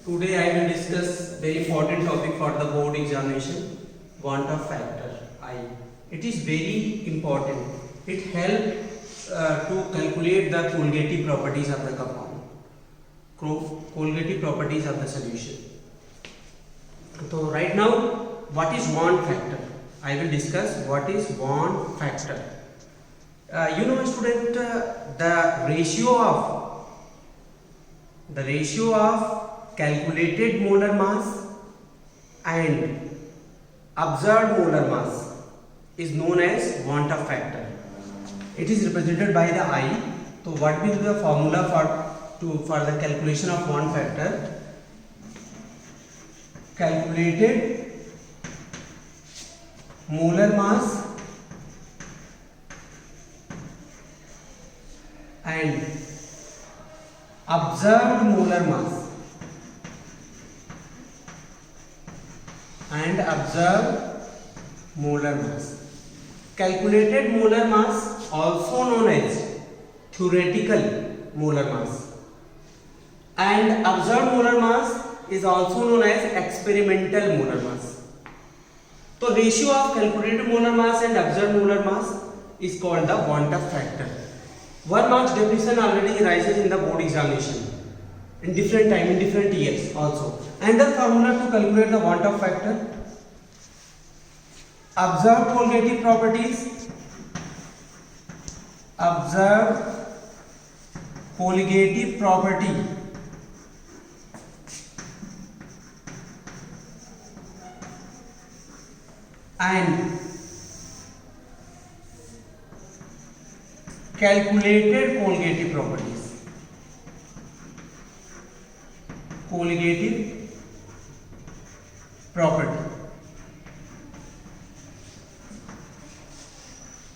Today I will discuss very important topic for the board examination, want of factor I. It is very important. It helps to calculate the colligative properties of the compound, colligative properties of the solution. So right now, what is want factor? I will discuss what is want factor. Student, the ratio of calculated molar mass and observed molar mass is known as want of factor. It is represented by the I. So what will be the formula for the calculation of want factor? Calculated molar mass and observed molar mass Calculated molar mass, also known as theoretical molar mass, and observed molar mass is also known as experimental molar mass. So ratio of calculated molar mass and observed molar mass is called the want of factor. 1 marks definition already arises in the board examination in different time, in different years also. And the formula to calculate the want of factor: observed colligative properties, observed colligative property and calculated colligative properties.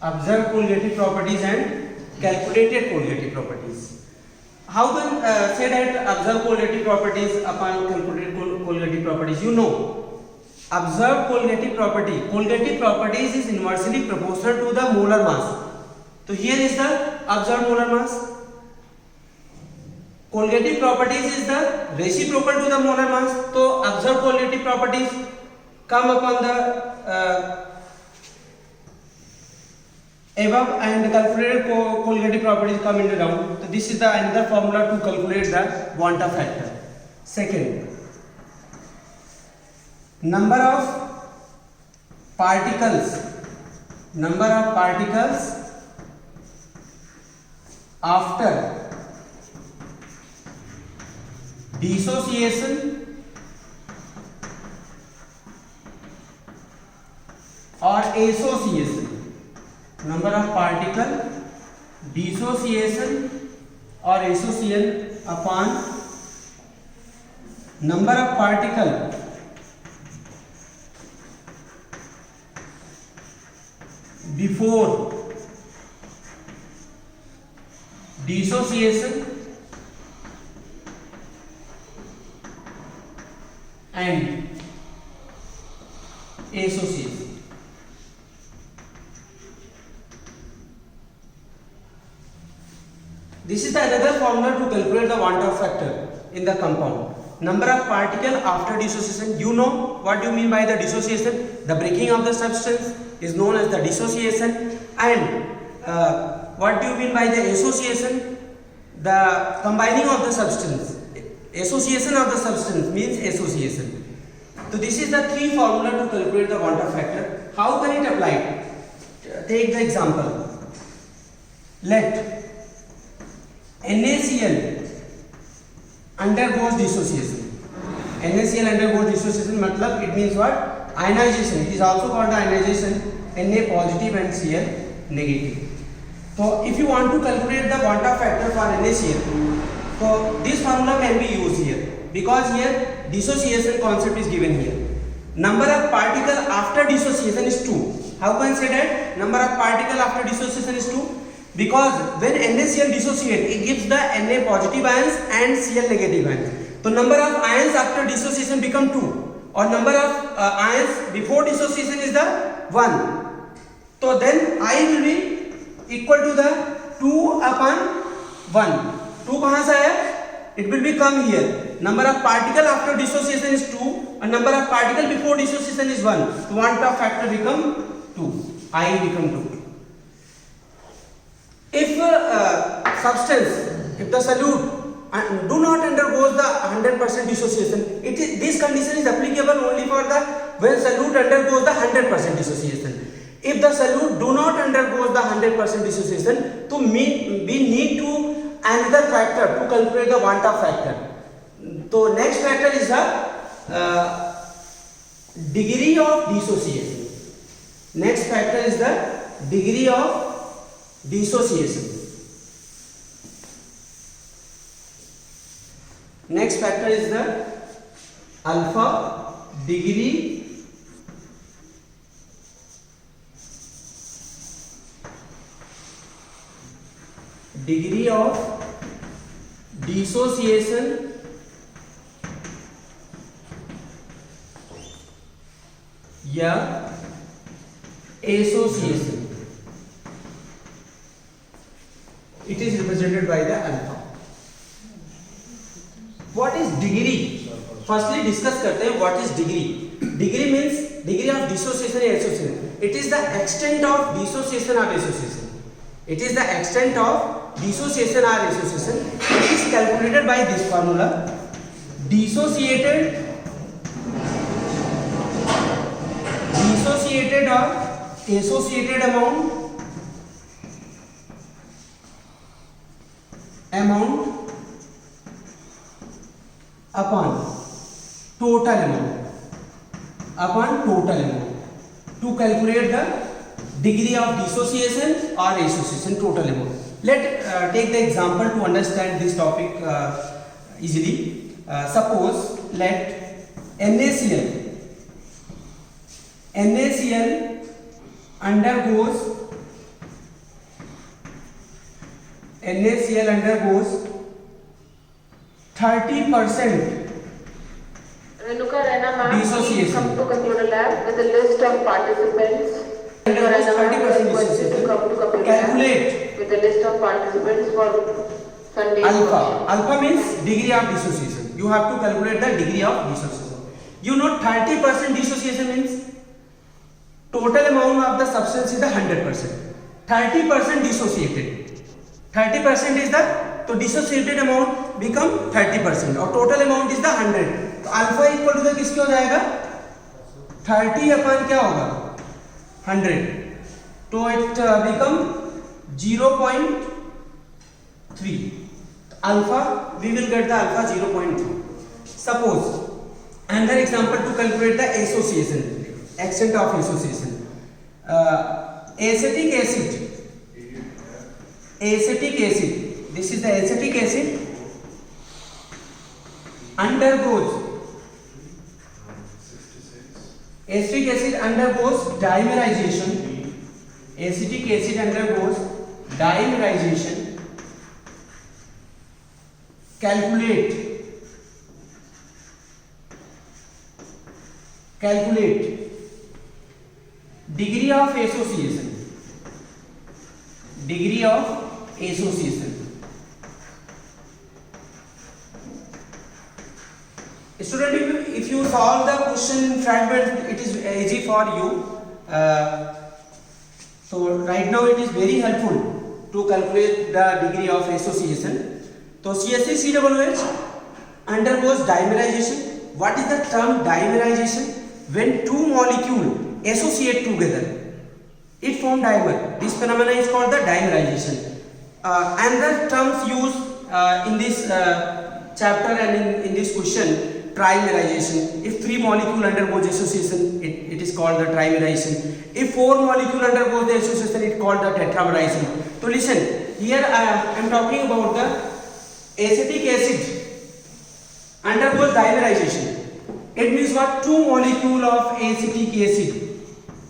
Observed colligative properties and calculated colligative properties. How can say that observed colligative properties upon calculated colligative properties? Observed colligative properties is inversely proportional to the molar mass. So here is the observed molar mass. Colligative properties is the reciprocal to the molar mass. So observed colligative properties come upon the above, and calculated colligative properties come in the down. So this is the another formula to calculate the want of factor. Second, number of particles after dissociation or association. Number of particle dissociation or association upon number of particle before dissociation and association. This is the another formula to calculate the want of factor in the compound. Number of particle after dissociation. You know what you mean by the dissociation? The breaking of the substance is known as the dissociation. And what do you mean by the association? The combining of the substance. Association of the substance means association. So this is the three formula to calculate the want of factor. How can it apply? Take the example. Let NaCl undergoes dissociation. NaCl undergoes dissociation matlab it means what? Ionization. It is also called ionization. Na positive and Cl negative. So if you want to calculate the want of factor for NaCl, so this formula can be used here, because here dissociation concept is given here. Number of particle after dissociation is 2. How can I say that number of particle after dissociation is 2? Because when NaCl dissociates, it gives the Na positive ions and Cl negative ions. So number of ions after dissociation become 2, or number of ions before dissociation is the 1. So then I will be equal to the 2 upon 1. 2 कहाँ से आया? It will be come here. number of particle after dissociation is 2 and number of particle before dissociation is 1. So 1 top factor become 2, I become 2. If substance, if the solute do not undergoes the 100% dissociation, this condition is applicable only for the when solute undergoes the 100% dissociation. If the solute do not undergoes the 100% dissociation, so we need to another factor to calculate the one top factor. So next factor is the degree of dissociation. Next factor is the degree of dissociation. Next factor is the alpha degree of dissociation या association. It is represented by the alpha. What is degree? Firstly discuss करते हैं what is degree. Degree means degree of dissociation or association. It is the extent of dissociation or association. It is the extent of dissociation or association. It is calculated by this formula. Dissociated or associated amount upon total amount to calculate the degree of dissociation or association total amount. Let take the example to understand this topic easily. Suppose let NaCl undergoes 30% Renuka Rana ma'am, dissociation. come to computer lab with a list of participants. Undergoes 30% dissociation. Come to computer Calculate lab with a list of participants for Sunday. Alpha means degree of dissociation. You have to calculate the degree of dissociation. You know 30% dissociation means total amount of the substance is the 100%. 30% dissociated. 30% is the तो dissociated amount become 30% और total amount is the 100. तो alpha equal to the किसके हो जाएगा 30 अपन क्या होगा 100. तो it become 0.3. Alpha we will get the alpha 0.3. Suppose another example to calculate the association, extent of association. Acetic acid. This is the acetic acid undergoes dimerization. Acetic acid undergoes dimerization. Calculate degree of association. Student, if you solve the question fragment, it is easy for you. So right now it is very helpful to calculate the degree of association. So CSC-COOH undergoes dimerization. What is the term dimerization? When two molecules associate together, it forms dimer. This phenomenon is called the dimerization. Another terms used in this chapter and in this question, trimerization. If three molecules undergoes association, it is called the trimerization. If four molecules undergoes the association, it is called the tetramerization. So listen, here I am talking about the acetic acid undergoes dimerization. It means what? Two molecules of acetic acid,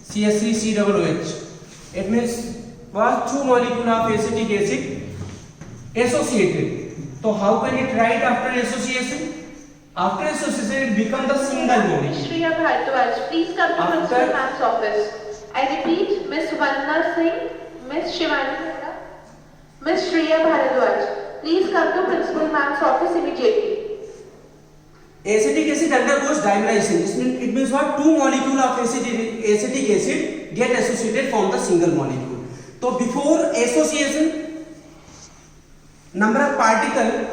CH3COOH. It means what? Two molecules of acetic acid associated. So how can it write after association? After association, it becomes the single molecule. Shriya Bharadwaj, please come to Principal Ma'am's office. I repeat, Miss Vandana Singh, Miss Shivani Mehta, Miss Shriya Bharadwaj, please come to Principal Ma'am's office immediately. acetic acid undergoes dimerization. It means what? Two molecule of acetic acid get associated form the single molecule. So before association, number of particle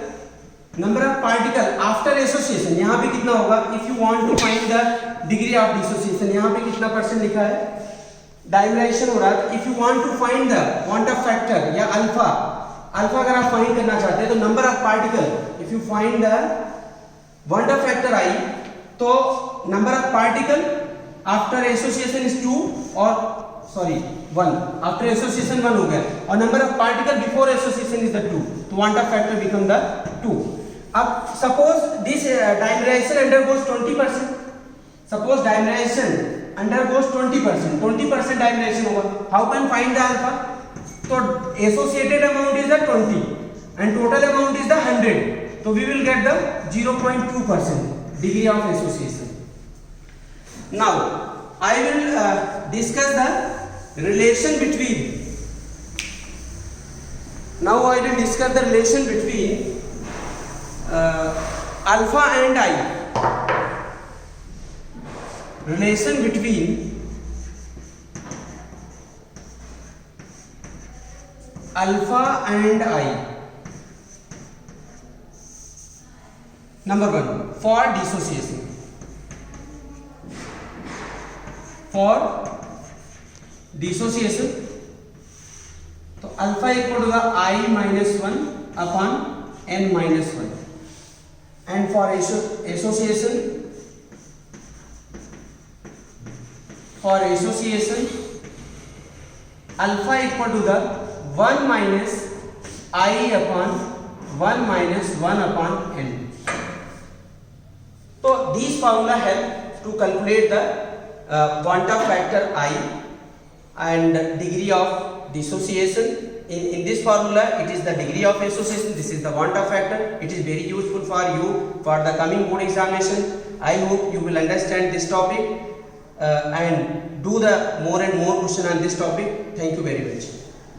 after association यहाँ पे कितना होगा? If you want to find the degree of dissociation, यहाँ पे कितना % लिखा है? Dimerisation हो रहा है. If you want to find the quantum factor या अल्फा अगर आप फाइंड करना चाहते हैं तो number of particle, if you find the quantum factor I, तो number of particle after association is 2 और सॉरी 1. आफ्टर एसोसिएशन 1 हो गया और number of particle before association is the 2, तो क्वांटम फैक्टर बिकम द 2. अब suppose this dimerization undergoes 20%. Suppose dimerization undergoes 20% dimerization होगा. How can find the alpha? तो associated amount is the 20 and total amount is the 100, so we will get the 0.2% degree of association. Now I will discuss the relation between alpha and I. Relation between alpha and I. Number 1, for dissociation. तो alpha equal to the I minus 1 upon n minus 1, and for association alpha equal to the 1 minus I upon 1 minus 1 upon n. So these formula help to calculate the quantum factor I and degree of dissociation. In this formula it is the degree of association, this is the quantum factor. It is very useful for you for the coming board examination. I hope you will understand this topic and do the more and more question on this topic. Thank you very much.